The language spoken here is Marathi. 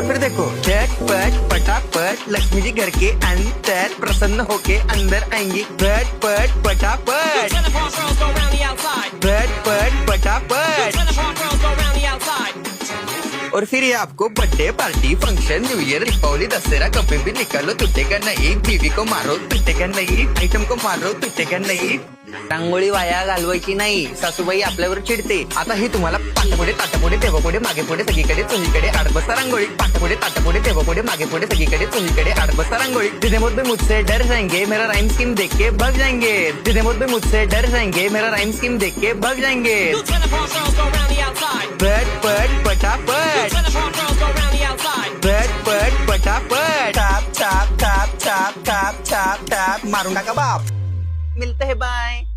और फिर देखो झटपट पटापट लक्ष्मी जी घर के अंदर प्रसन्न होके अंदर आएंगी। झटपट पटापट झटपट पटापट। और फिर ये आपको birthday party function new year Deepavali Dussehra कभी भी निकालो टूटेगा नहीं। बीवी को मारो टूटेगा नहीं, आइटम को मारो टूटेगा नहीं। रांगोळी वाया घालवायची नाही, सासूबाई आपल्यावर चिडते। आता ही तुम्हाला पाठपुढे ताटापुढे तेव्हापुढे मागे पुढे सगळीकडे चोहीकडे आडबस्ता रांगोळी। पाठपुढे ताटापुढे तेव्हापुढे मागे पुढे सगळीकडे चोहीकडे आडबस्ता रांगोळी। जितने मुझ पे मुझसे डर जाएंगे मेरा राइम स्कीम देख के भाग जाएंगे। जितने मुझ पे मुझसे डर जाएंगे मेरा राइम स्कीम देख के भाग जाएंगे। झटपट पटापट झटपट पटापट top top top top top top top मारूंगा का बाप। मिलते हैं, बाय।